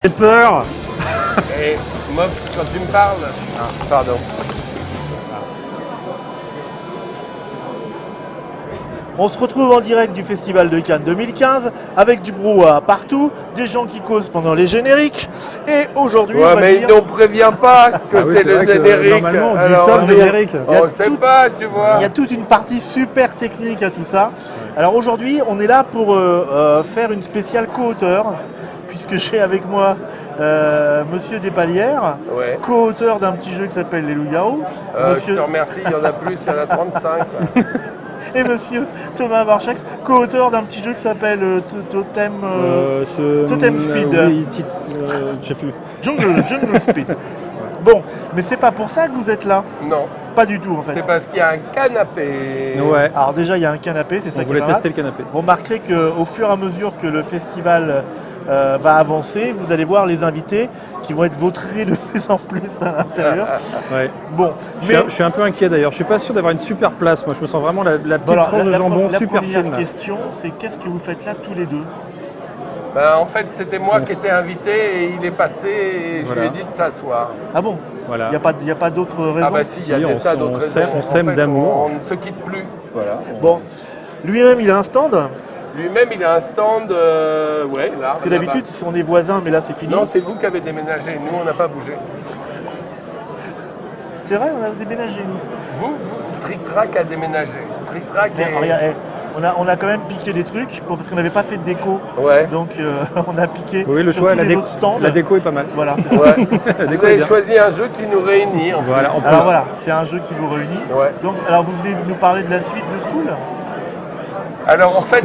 J'ai peur. Et Mops, quand tu me parles. Ah, pardon. On se retrouve en direct du Festival de Cannes 2015 avec du brouhaha partout, des gens qui causent pendant les génériques. Et aujourd'hui, Ouais, on va mais dire... il ne prévient pas que Ah oui, c'est le vrai que, générique. normalement, on dit Alors, top mais générique. il y a on ne sait tout- pas, tu vois. Il y a toute une partie super technique à tout ça. Alors aujourd'hui, on est là pour faire une spéciale co-auteur, puisque j'ai avec moi Monsieur Despalières, Ouais. co-auteur d'un petit jeu qui s'appelle Les Loups-Garous, Je te remercie, il y en a plus, il y en a 35. et Monsieur Thomas Barchax, co-auteur d'un petit jeu qui s'appelle Totem... Totem Speed. Oui, je sais plus. Jungle Speed. Bon, mais c'est pas pour ça que vous êtes là. Non, Pas du tout en fait. c'est parce qu'il y a un canapé. Ouais. Alors déjà il y a un canapé, c'est ça On qui voulait est pas mal. tester le canapé. Vous remarquerez qu'au fur et à mesure que le festival va avancer, vous allez voir les invités qui vont être vautrés de plus en plus à l'intérieur. Ouais. Bon, Je suis un peu inquiet d'ailleurs. Je suis pas sûr d'avoir une super place. Moi, je me sens vraiment la petite voilà, tranche de jambon la super première fine. question, c'est qu'est-ce que vous faites là tous les deux? Ben, en fait, c'était moi qui étais invité et il est passé et Voilà. je lui ai dit de s'asseoir. Ah bon? Voilà. Il n'y a pas d'autre raison? Ah bah si, il y a Si, des tas d'autres raisons. on s'aime En fait, d'amour. On ne se quitte plus. Voilà. Bon, lui-même il a un stand, parce Lui-même, il a un stand, ouais, là. que d'habitude on est voisins, mais là c'est fini. Non, c'est vous qui avez déménagé. Nous, on n'a pas bougé. C'est vrai, on a déménagé nous. Vous, Trick Track a déménagé. Trick Track Mais est... regarde, on a quand même piqué des trucs parce qu'on n'avait pas fait de déco. Ouais. Donc on a piqué Oui, le sur choix, tous les autres stands. la déco est pas mal. Voilà, c'est ça. Ouais. La déco Vous est avez bien. choisi un jeu qui nous réunit. En Voilà, plus. en plus. Alors voilà, c'est un jeu qui vous réunit. Ouais. Donc, alors vous venez nous parler de la suite de School? Alors en fait,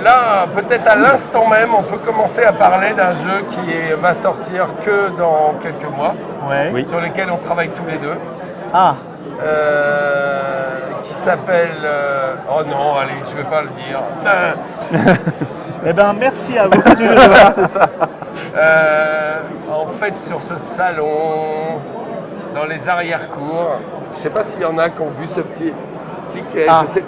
là, peut-être à l'instant même, on peut commencer à parler d'un jeu qui va sortir que dans quelques mois, Ouais. Oui. sur lequel on travaille tous les deux, Ah, qui s'appelle... oh non, allez, je vais pas le dire. eh ben merci à vous de le voir. C'est ça. En fait, sur ce salon, dans les arrière-cours, je sais pas s'il y en a qui ont vu ce petit ticket. Ah. Je sais,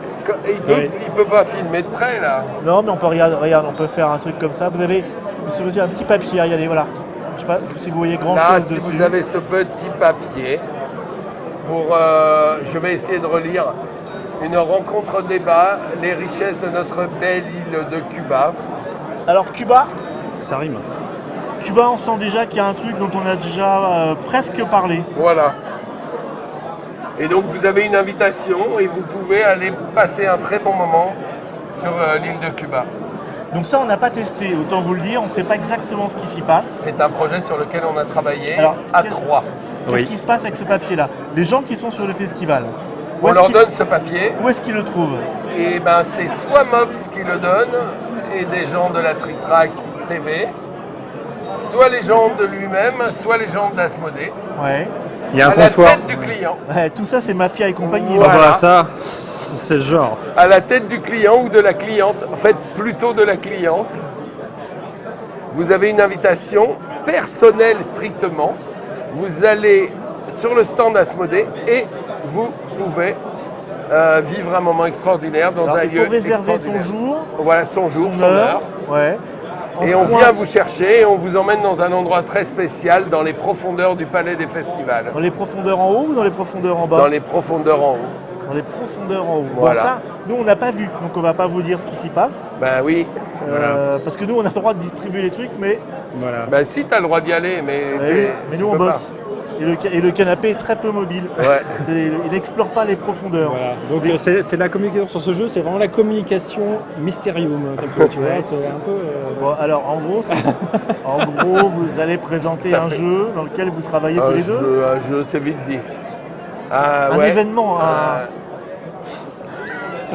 il peut pas filmer de près là. Non, mais on peut regarde, on peut faire un truc comme ça. Vous avez un petit papier, regardez, voilà. Je sais pas si vous voyez grand Là, chose si dessus. vous avez ce petit papier, pour, je vais essayer de relire une rencontre débat, les richesses de notre belle île de Cuba. Alors Cuba, Ça rime. on sent déjà qu'il y a un truc dont on a déjà presque parlé. Voilà. Et donc vous avez une invitation et vous pouvez aller passer un très bon moment sur l'île de Cuba. Donc ça, on n'a pas testé, autant vous le dire, on ne sait pas exactement ce qui s'y passe. C'est un projet sur lequel on a travaillé Alors, à qu'est-ce- 3. Qu'est-ce Oui. qui se passe avec ce papier-là? Les gens qui sont sur le festival, où On est-ce leur qu'ils- donne ce papier où est-ce qu'ils le trouvent? et ben c'est soit Mops qui le donne et des gens de la Trick Track TV, soit les gens de lui-même, soit les gens d'Asmodée, Ouais. Il y a un à la comptoir. tête du client. Ouais, tout ça, c'est Mafia et compagnie. Voilà. Ah, voilà, ça, c'est le genre. À la tête du client ou de la cliente, en fait plutôt de la cliente, vous avez une invitation personnelle strictement. Vous allez sur le stand Asmodée et vous pouvez vivre un moment extraordinaire dans Alors, un il lieu faut réserver extraordinaire. son jour, Voilà, son jour, son son heure. Ouais. Et se on pointe vient vous chercher et on vous emmène dans un endroit très spécial dans les profondeurs du Palais des Festivals. dans les profondeurs en haut ou dans les profondeurs en bas? Dans les profondeurs en haut. Dans les profondeurs en haut. Voilà. Bon, ça, nous, on n'a pas vu, donc on va pas vous dire ce qui s'y passe. Ben oui. Parce que nous, on a le droit de distribuer les trucs, mais, Voilà. Ben si, tu as le droit d'y aller, mais, mais tu nous, on peux bosse. Et le canapé est très peu mobile. pas. Ouais. Il n'explore pas les profondeurs. Voilà. Donc c'est la communication sur ce jeu, c'est vraiment la communication mysterium. Tu vois, c'est un peu. Bon, alors, en gros, vous allez présenter Ça un fait- jeu dans lequel vous travaillez tous les deux. Un jeu, c'est vite dit. Ah, Un ouais. événement.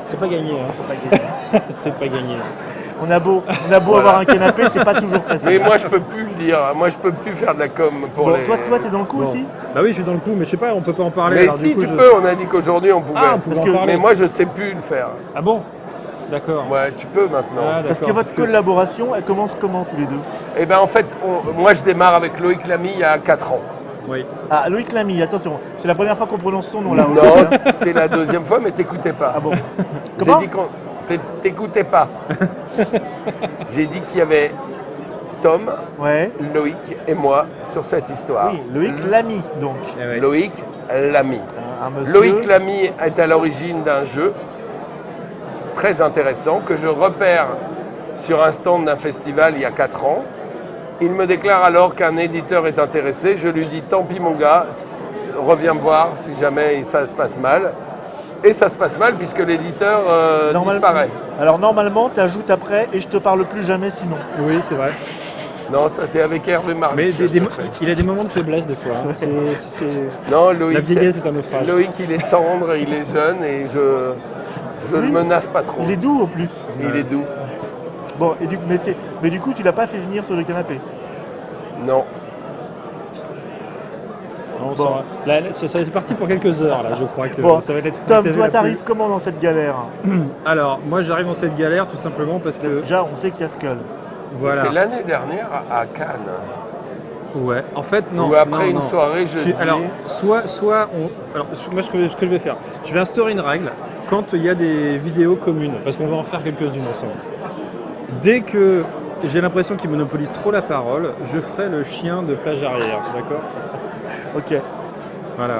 C'est pas gagné. Hein. C'est pas gagné. On a beau avoir un canapé, c'est pas toujours facile. Mais moi, je peux plus le dire. Moi, je peux plus faire de la com pour Bon, les... toi, t'es dans le coup Bon. aussi? Bah oui, je suis dans le coup, mais je sais pas, on peut pas en parler. Mais alors, si, du coup, tu peux. On a dit qu'aujourd'hui, on pouvait. Ah, on pouvait Parce en que- parler. Mais moi, je sais plus le faire. Ah bon. D'accord. Ouais, tu peux maintenant. Ah, Parce que d'accord, votre collaboration, elle commence comment tous les deux? Eh ben en fait, moi, je démarre avec Loïc Lamy il y a 4 ans. Oui. Ah, Loïc Lamy, attention, c'est la première fois qu'on prononce son nom là. Non, c'est la deuxième fois, mais t'écoutais pas. Ah bon? J'ai Comment? dit qu'on t'écoutais pas. J'ai dit qu'il y avait Tom, Ouais. Loïc et moi sur cette histoire. Oui, Loïc Lamy, donc. Eh ouais. Loïc Lamy. Un monsieur. Loïc Lamy est à l'origine d'un jeu très intéressant que je repère sur un stand d'un festival il y a 4 ans. Il me déclare alors qu'un éditeur est intéressé. Je lui dis tant pis mon gars, reviens me voir si jamais ça se passe mal. Et ça se passe mal puisque l'éditeur disparaît. Alors normalement, tu ajoutes après et je te parle plus jamais sinon. Oui, c'est vrai. Non, ça c'est avec Hervé Marly. Mais que ça se fait. il a des moments de faiblesse des fois. Hein. Non, Loïc, La vieillesse est un naufrage. Loïc, il est tendre, il est jeune et je Oui. le menace pas trop. Il est doux en plus. Il est doux. Bon, mais du coup, tu l'as pas fait venir sur le canapé. Non. On Bon. s'en- là, c'est parti pour quelques heures, là, je crois que Bon, ça va être Tom, terrible toi, à t'arrives comment dans cette galère? Alors, moi, j'arrive dans cette galère tout simplement parce que, Déjà, on sait qu'il y a Skull. voilà. C'est l'année dernière à Cannes. Ouais, en fait, non. Ou après non, une non. soirée, je dis. Alors, soit on. Alors, moi, ce que je vais faire, je vais instaurer une règle quand il y a des vidéos communes, parce qu'on va en faire quelques-unes ensemble. Dès que j'ai l'impression qu'il monopolise trop la parole, je ferai le chien de plage arrière, d'accord? Ok. Voilà.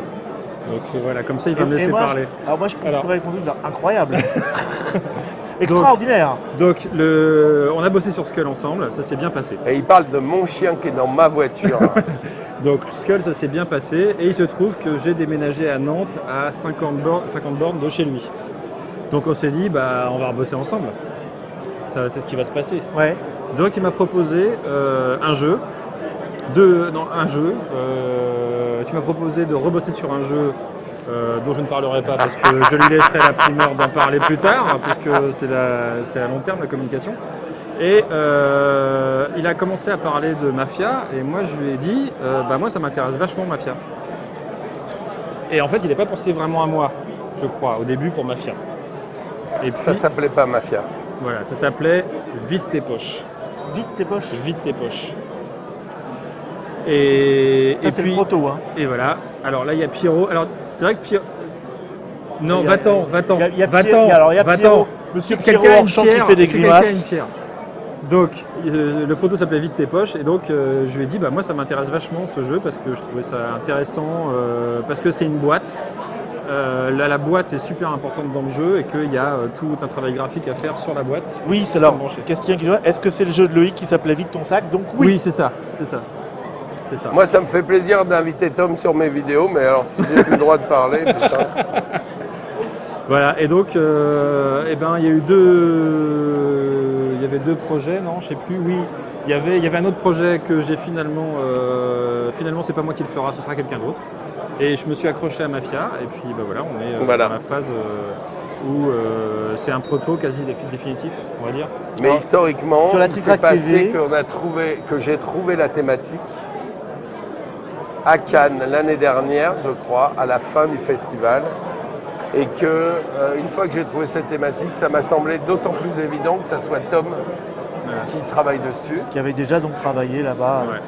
Donc voilà, comme ça, il va me laisser moi, parler. Alors moi, je Alors. pourrais répondre incroyable. Extraordinaire. Donc, on a bossé sur Skull ensemble, ça s'est bien passé. Et il parle de mon chien qui est dans ma voiture. Donc Skull, ça s'est bien passé et il se trouve que j'ai déménagé à Nantes à 50 bornes de chez lui. Donc on s'est dit, bah, on va rebosser ensemble. Ça, c'est ce qui va se passer. Ouais. Donc il m'a proposé un jeu. Tu m'as proposé de rebosser sur un jeu dont je ne parlerai pas parce que je lui laisserai la primeur d'en parler plus tard, puisque c'est à long terme la communication. Et il a commencé à parler de Mafia et moi je lui ai dit, bah moi ça m'intéresse vachement Mafia. Et en fait il n'est pas pensé vraiment à moi, je crois, au début pour Mafia. Et puis Ça s'appelait pas Mafia. voilà, ça s'appelait Vide tes poches. Vite tes poches. Vide tes poches. Et Ça, c'est puis le proto, hein. et voilà. Alors là il y a Pierrot. Alors c'est vrai que Pierrot. Non, Il y a- va-t'en. Il y a Va-t'en. alors, il y a Va-tu Pierrot, monsieur Quelqu'un Pierrot a en une chant qui pierre, fait des est-ce que quelqu'un a grimaces. une pierre. Donc, le proto s'appelait Vide tes poches, et donc je lui ai dit, bah, moi ça m'intéresse vachement ce jeu parce que je trouvais ça intéressant, parce que c'est une boîte. La boîte est super importante dans le jeu et qu'il y a tout un travail graphique à faire sur la boîte. Oui, c'est alors. brancher. Qu'est-ce qu'il y a Est-ce que c'est le jeu de Loïc qui s'appelait Vite ton sac? Donc oui. c'est ça, c'est ça. C'est ça. Moi, ça me fait plaisir d'inviter Tom sur mes vidéos, mais alors si j'ai plus le droit de parler, putain. Voilà, et donc, eh ben, il y avait deux projets, non, je sais plus, oui. Il y avait un autre projet que j'ai finalement c'est pas moi qui le fera, ce sera quelqu'un d'autre. Et je me suis accroché à Mafia, et puis bah, voilà, on est Voilà. dans la phase où c'est un proto quasi définitif, on va dire. Mais Alors, historiquement, sur la il s'est Tritrac passé TV, que j'ai trouvé la thématique à Cannes l'année dernière, je crois, à la fin du festival. Et que une fois que j'ai trouvé cette thématique, ça m'a semblé d'autant plus évident que ça soit Tom qui travaille dessus. Qui avait déjà donc travaillé là-bas. Ouais.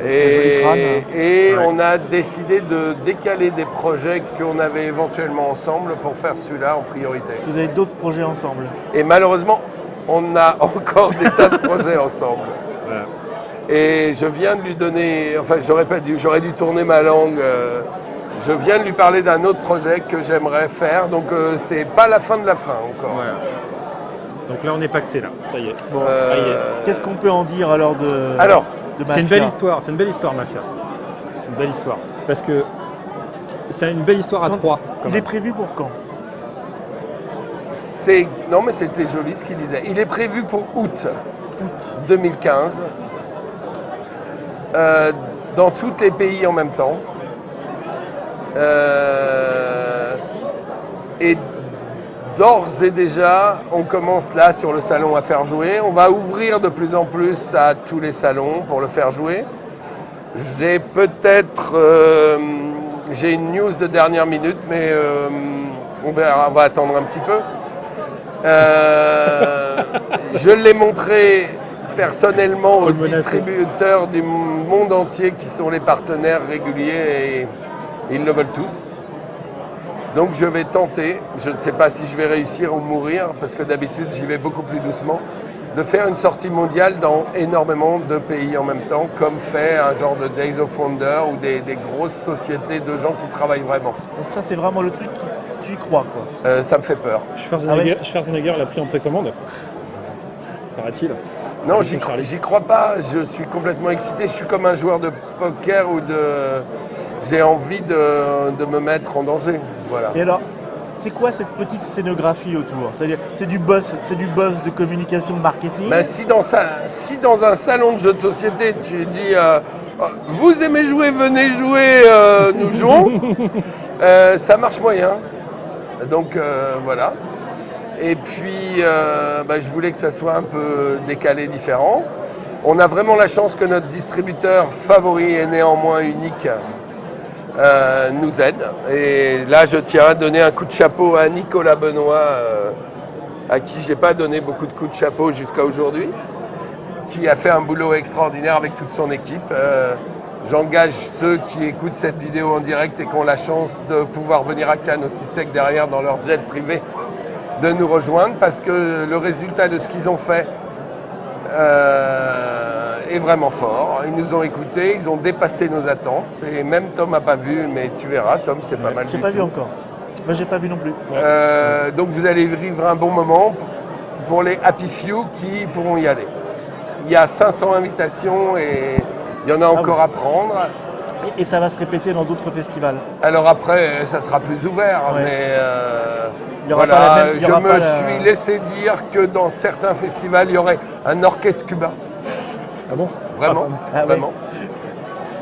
avec, le joli crâne. Et Ouais. on a décidé de décaler des projets qu'on avait éventuellement ensemble pour faire celui-là en priorité. Est-ce que vous avez d'autres projets ensemble? Et malheureusement, on a encore des tas de projets ensemble. Voilà. Et je viens de lui donner, enfin j'aurais dû tourner ma langue. Je viens de lui parler d'un autre projet que j'aimerais faire, donc c'est pas la fin de la fin encore. Voilà. Donc là, on est paxé, là, ça y est. Bon, Ça y est. Qu'est-ce qu'on peut en dire alors de Alors, de C'est une Mafia? belle histoire, Mafia. C'est une belle histoire. Parce que c'est une belle histoire à Donc, trois. quand Il même. est prévu pour quand? non mais c'était joli ce qu'il disait. Il est prévu pour août 2015, dans tous les pays en même temps. Et d'ores et déjà, on commence là sur le salon à faire jouer. On va ouvrir de plus en plus à tous les salons pour le faire jouer. J'ai une news de dernière minute, mais on verra, on va attendre un petit peu. Je l'ai montré personnellement Faut aux le menacer. distributeurs du monde entier qui sont les partenaires réguliers et ils le veulent tous. Donc je vais tenter, je ne sais pas si je vais réussir ou mourir parce que d'habitude j'y vais beaucoup plus doucement, de faire une sortie mondiale dans énormément de pays en même temps, comme fait un genre de Days of Wonder ou des grosses sociétés de gens qui travaillent vraiment. Donc ça, c'est vraiment le truc qui tu y crois, quoi. Ça me fait peur. Schwarzenegger l'a pris en précommande, paraît-il. Non, Avec son Charlie. j'y crois pas. Je suis complètement excité. Je suis comme un joueur de poker ou j'ai envie de me mettre en danger. Voilà. Et alors, c'est quoi cette petite scénographie autour? C'est-à-dire, c'est du buzz de communication, de marketing. Ben, si dans un salon de jeux de société, tu dis vous aimez jouer, venez jouer, nous jouons, ça marche moyen. Donc voilà. Et puis je voulais que ça soit un peu décalé, différent. On a vraiment la chance que notre distributeur favori et néanmoins unique nous aide. Et là, je tiens à donner un coup de chapeau à Nicolas Benoît, à qui je n'ai pas donné beaucoup de coups de chapeau jusqu'à aujourd'hui, qui a fait un boulot extraordinaire avec toute son équipe. J'engage ceux qui écoutent cette vidéo en direct et qui ont la chance de pouvoir venir à Cannes aussi sec derrière dans leur jet privé, de nous rejoindre, parce que le résultat de ce qu'ils ont fait est vraiment fort. Ils nous ont écoutés, ils ont dépassé nos attentes. Et même Tom n'a pas vu, mais tu verras, Tom, c'est pas mal. J'ai pas vu encore. Moi, j'ai pas vu non plus. Donc vous allez vivre un bon moment pour les happy few qui pourront y aller. Il y a 500 invitations et il y en a encore à prendre. Et ça va se répéter dans d'autres festivals. Alors après, ça sera plus ouvert, Ouais. mais Il y aura voilà, pas la même- il y je aura me pas la- suis laissé dire que dans certains festivals, il y aurait un orchestre cubain. Ah bon? Vraiment, Ah ouais. vraiment.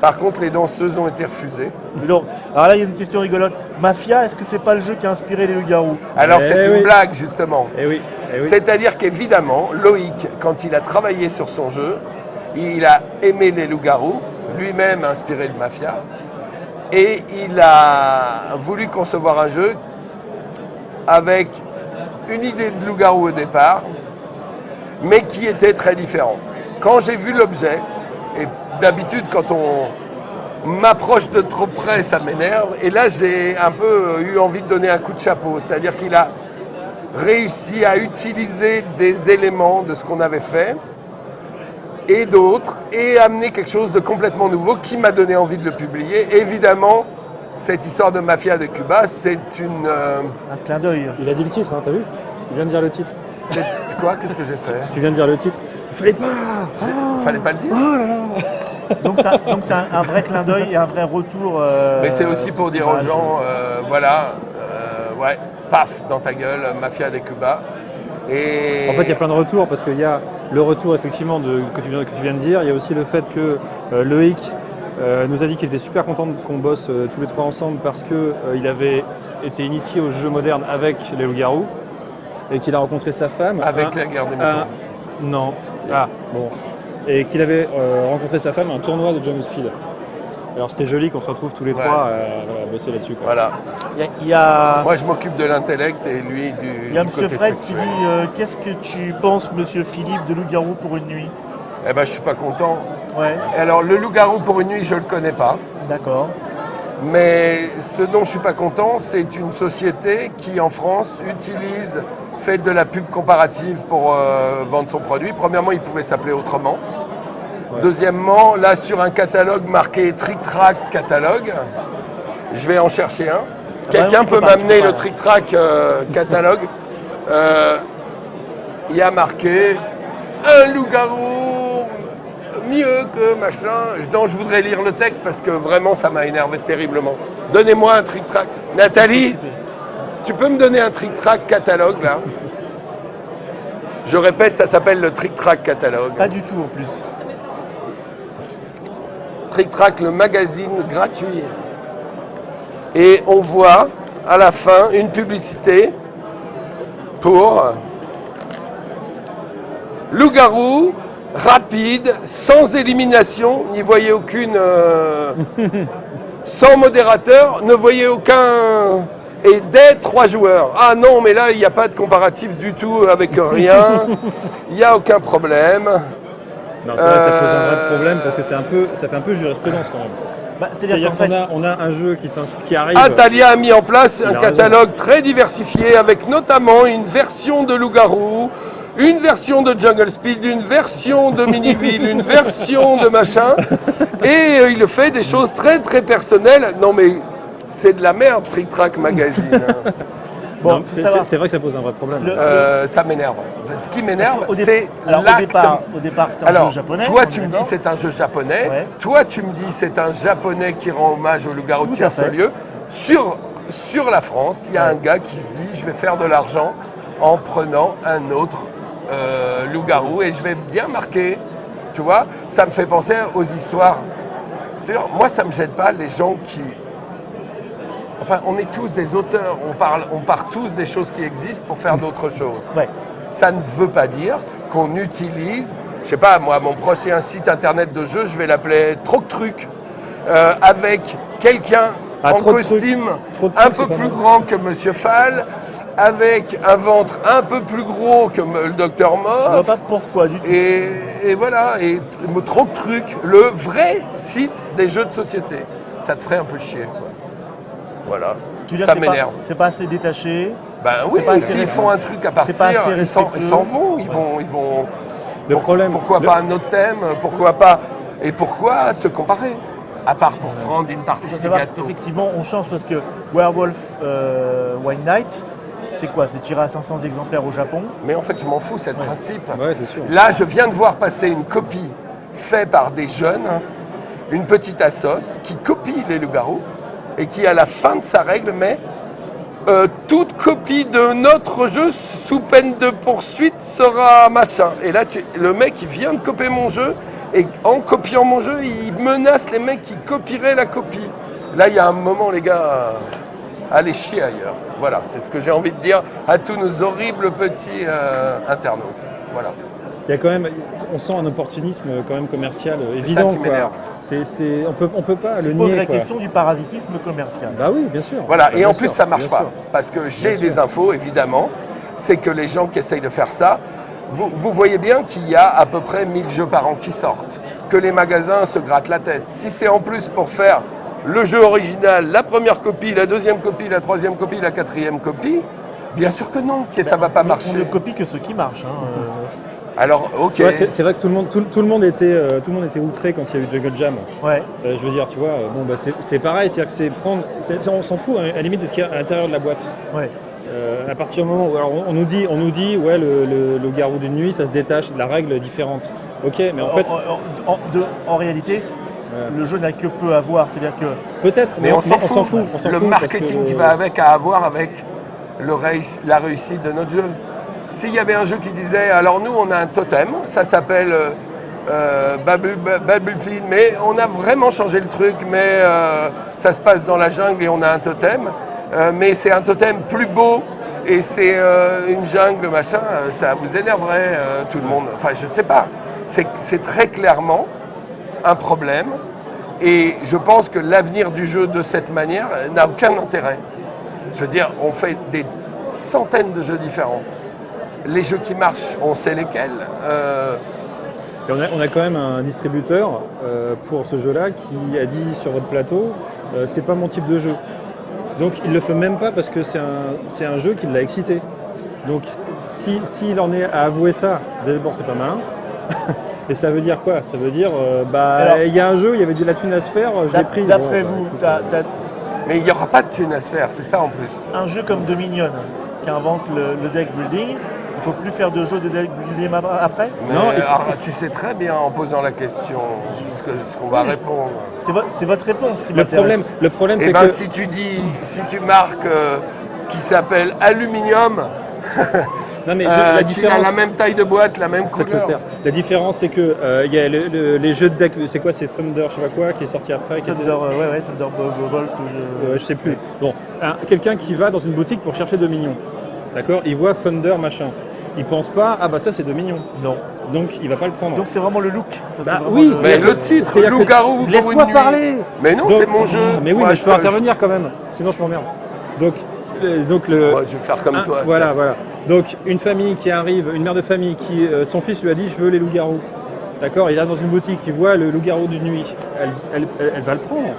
Par contre, les danseuses ont été refusées. Donc, alors là, il y a une question rigolote. Mafia, est-ce que c'est pas le jeu qui a inspiré les loups-garous? Alors Eh c'est oui. une blague, justement. Eh oui, eh oui. C'est-à-dire qu'évidemment, Loïc, quand il a travaillé sur son jeu, il a aimé les loups-garous, lui-même inspiré de Mafia, et il a voulu concevoir un jeu avec une idée de loup-garou au départ, mais qui était très différent. Quand j'ai vu l'objet, et d'habitude quand on m'approche de trop près, ça m'énerve, et là j'ai un peu eu envie de donner un coup de chapeau, c'est-à-dire qu'il a réussi à utiliser des éléments de ce qu'on avait fait et d'autres, et amener quelque chose de complètement nouveau qui m'a donné envie de le publier. Évidemment, cette histoire de Mafia de Cuba, c'est une... Un clin d'œil. Il a dit le titre, hein, t'as vu? Il vient de dire le titre. Quoi? Qu'est-ce que j'ai fait? Tu viens de dire le titre. Il fallait pas. Fallait pas le dire. Oh là là. Donc c'est un vrai clin d'œil et un vrai retour. Mais c'est aussi pour dire aux gens, ouais, paf, dans ta gueule, Mafia de Cuba. Et En fait, il y a plein de retours parce qu'il y a le retour effectivement que tu viens de dire. Il y a aussi le fait que Loïc nous a dit qu'il était super content qu'on bosse tous les trois ensemble parce qu'il avait été initié au jeu moderne avec les loups-garous et qu'il a rencontré sa femme. avec la guerre des moutons. Non. Ah, bon. Et qu'il avait rencontré sa femme à un tournoi de James Speed. Alors c'était joli qu'on se retrouve tous les Ouais. trois à bosser là-dessus, quoi. Voilà. Il y a, Moi, je m'occupe de l'intellect et lui du il y a du Monsieur côté Fred qui sexuel. dit qu'est-ce que tu penses, Monsieur Philippe, de loup-garou pour une nuit? Eh ben, je suis pas content. Ouais, Alors, le loup-garou pour une nuit, je le connais pas. d'accord. Mais ce dont je suis pas content, c'est une société qui, en France, fait de la pub comparative pour vendre son produit. Premièrement, il pouvait s'appeler autrement. Ouais. Deuxièmement, là, sur un catalogue marqué Trick Track Catalogue, je vais en chercher un. Quelqu'un non, tu peut peux pas, m'amener tu peux le pas. Trick Track Catalogue. Il y a marqué un loup-garou mieux que machin. Non, je voudrais lire le texte parce que vraiment, ça m'a énervé terriblement. Donnez-moi un Trick Track. Nathalie, tu peux me donner un Trick Track Catalogue, là? Je répète, ça s'appelle le Trick Track Catalogue. Pas du tout en plus. Trick Track, le magazine gratuit. Et on voit à la fin une publicité pour loup-garou rapide, sans élimination, n'y voyez aucune... sans modérateur, ne voyez aucun... Et dès 3 joueurs. Ah non, mais là, il n'y a pas de comparatif du tout avec rien. Il n'y a aucun problème. Non, c'est vrai, ça pose un vrai problème parce que ça fait un peu jurisprudence quand même. Bah, C'est-à-dire qu'en fait, qu'on a un jeu qui arrive. Atalia a mis en place Il un a catalogue très diversifié avec notamment une version de loup-garou une version de Jungle Speed, une version de Miniville, une version de machin. Et il fait des choses très très personnelles. Non mais c'est de la merde, Trick Track Magazine. Hein. Bon, c'est vrai que ça pose un vrai problème. Ça m'énerve. Ce qui m'énerve, c'est l'acte. Au départ, c'était un jeu japonais. Toi, tu me dis c'est un jeu japonais. Ouais. Toi, tu me dis c'est un japonais qui rend hommage au loup-garou de Tierce-Lieu. Sur la France, il y a un gars qui se dit je vais faire de l'argent en prenant un autre loup-garou et je vais bien marquer. Tu vois, ça me fait penser aux histoires. C'est-à-dire, moi, ça ne me gêne pas les gens qui... Enfin, on est tous des auteurs, on part tous des choses qui existent pour faire d'autres choses. Ouais. Ça ne veut pas dire qu'on utilise, je sais pas, moi, mon prochain site internet de jeu, je vais l'appeler Troc Truc, avec quelqu'un en costume un peu plus grand que Monsieur Fall, avec un ventre un peu plus gros que le Docteur Mort. Je ne vois pas pourquoi du tout. Et voilà, et Troc Truc, le vrai site des jeux de société. Ça te ferait un peu chier, quoi. Voilà, ça m'énerve. C'est pas assez détaché. Ben oui, s'ils font un truc à partir, ils s'en vont. Ils vont. Le problème. Pourquoi pas un autre thème? Pourquoi pas? Et pourquoi se comparer? À part pour prendre une partie du gâteau. Effectivement, on change parce que Werewolf White Knight, c'est quoi? C'est tiré à 500 exemplaires au Japon. Mais en fait, je m'en fous, c'est le principe. Ouais, c'est sûr. Là, je viens de voir passer une copie faite par des jeunes, une petite assoce qui copie les loups-garous. Et qui, à la fin de sa règle, met toute copie de notre jeu sous peine de poursuite sera machin. Et là, le mec, il vient de copier mon jeu, et en copiant mon jeu, il menace les mecs qui copieraient la copie. Là, il y a un moment, les gars, allez chier ailleurs. Voilà, c'est ce que j'ai envie de dire à tous nos horribles petits internautes. Voilà. Il y a quand même, on sent un opportunisme quand même commercial évident. Ça qui m'énerve. On peut pas le nier. Tu poses la question du parasitisme commercial. Bah oui, bien sûr. Voilà, bah, et en plus ça marche pas. Parce que j'ai des infos, évidemment, c'est que les gens qui essayent de faire ça, vous voyez bien qu'il y a à peu près 1000 jeux par an qui sortent, que les magasins se grattent la tête. Si c'est en plus pour faire le jeu original, la première copie, la deuxième copie, la troisième copie, la quatrième copie, bien sûr que non, ça va pas marcher. On ne copie que ceux qui marchent. Alors, ok. Ouais, c'est vrai que tout le monde était outré quand il y a eu Jungle Jam. Ouais. Je veux dire, tu vois, bon, bah, c'est pareil, c'est-à-dire que c'est prendre, on s'en fout hein, à la limite de ce qu'il y a à l'intérieur de la boîte. Ouais. À partir du moment où alors, on nous dit, ouais, le garou d'une nuit, ça se détache, la règle est différente. Ok, mais en fait, en réalité. Le jeu n'a que peu à voir, c'est-à-dire que... Peut-être, mais on s'en fout. Le marketing qui va avec a à voir avec la réussite de notre jeu. S'il y avait un jeu qui disait, alors nous on a un totem, ça s'appelle Battlefield, mais on a vraiment changé le truc, mais ça se passe dans la jungle et on a un totem, mais c'est un totem plus beau et c'est une jungle, machin, ça vous énerverait tout le monde. Enfin, je sais pas. C'est très clairement un problème et je pense que l'avenir du jeu de cette manière n'a aucun intérêt. Je veux dire, on fait des centaines de jeux différents. Les jeux qui marchent, on sait lesquels. Et on a quand même un distributeur pour ce jeu-là qui a dit sur votre plateau c'est pas mon type de jeu. Donc il le fait même pas parce que c'est un jeu qui l'a excité. Donc s'il en est à avouer ça, d'abord c'est pas malin. Et ça veut dire quoi? Ça veut dire il y a un jeu, il y avait de la thune à se faire, je l'ai pris. D'après vous, mais il n'y aura pas de thune à se faire, c'est ça en plus. Un jeu comme Dominion qui invente le deck building. Il ne faut plus faire de jeu de deck building après? Mais non, tu sais très bien en posant la question ce qu'on va répondre. C'est votre réponse qui m'intéresse. Le problème c'est que... si tu marques qui s'appelle aluminium, non, mais la différence... tu as la même taille de boîte, la même couleur. La différence c'est que y a les jeux de deck, c'est quoi? C'est Thunder, je sais pas quoi, qui est sorti après. Thunderbolt. Je sais plus. Bon, quelqu'un qui va dans une boutique pour chercher Dominion. D'accord, il voit Thunder machin. Il pense pas, ah bah ça c'est Dominion. Non. Donc il va pas le prendre. Donc c'est vraiment le look. Bah oui, mais le titre, loup-garou. Laisse-moi parler. Mais non, c'est mon jeu. Mais oui, mais je peux intervenir quand même. Sinon je m'emmerde. Donc moi, je vais faire comme toi. Voilà. Donc une famille qui arrive, une mère de famille qui, son fils lui a dit je veux les loups-garous. D'accord, il est dans une boutique, il voit le loup-garou de nuit. Elle va le prendre.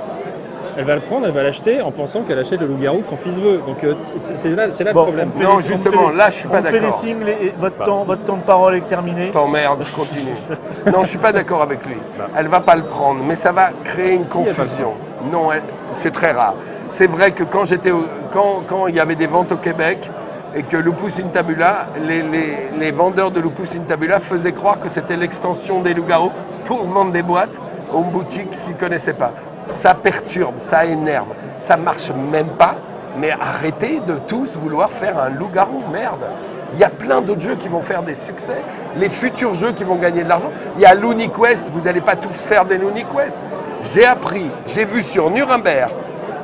elle va le prendre, elle va l'acheter en pensant qu'elle achète le loup-garou que son fils veut. Donc c'est là le Bon, problème. on fait Non, les- justement, on fait les- là, je suis pas On fait les d'accord. signes, votre temps de parole est terminé. Je t'emmerde, je continue. Non, je suis pas d'accord avec lui. Elle va pas le prendre, mais ça va créer une Si, elle va le confusion. Non, c'est très rare. C'est vrai que quand quand il y avait des ventes au Québec et que Lupus Intabula, les vendeurs de Lupus Intabula faisaient croire que c'était l'extension des loups-garous pour vendre des boîtes aux boutiques qu'ils ne connaissaient pas. Ça perturbe, ça énerve, ça marche même pas. Mais arrêtez de tous vouloir faire un loup-garou, merde. Il y a plein d'autres jeux qui vont faire des succès. Les futurs jeux qui vont gagner de l'argent. Il y a Looney Quest, vous n'allez pas tout faire des Looney Quest. J'ai vu sur Nuremberg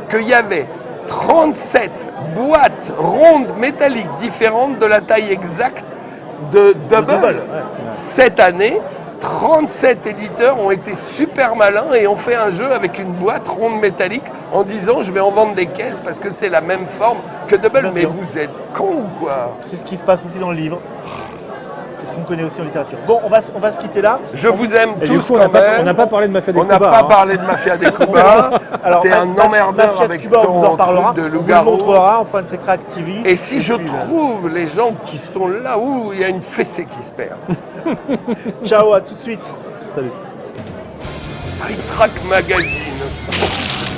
qu'il y avait 37 boîtes rondes métalliques différentes de la taille exacte de Double. ouais. Cette année, 37 éditeurs ont été super malins et ont fait un jeu avec une boîte ronde métallique en disant je vais en vendre des caisses parce que c'est la même forme que Double. Bien Mais sûr. vous êtes cons ou quoi? C'est ce qui se passe aussi dans le livre. C'est ce qu'on connaît aussi en littérature. Bon, on va se quitter là. Je vous aime Et tous du coup, on quand n'a même. pas parlé de Mafia des On n'a Cuba, pas hein. parlé de Mafia des Cuba. Alors, T'es un emmerdeur Mafia de avec Cuba, on vous en ton parlera. truc de On vous le loup-garou. montrera, on fera une Trick Track TV. Et si je puis, trouve les gens qui sont là où il y a une fessée qui se perd. Ciao, à tout de suite. Salut. Trick Track Magazine.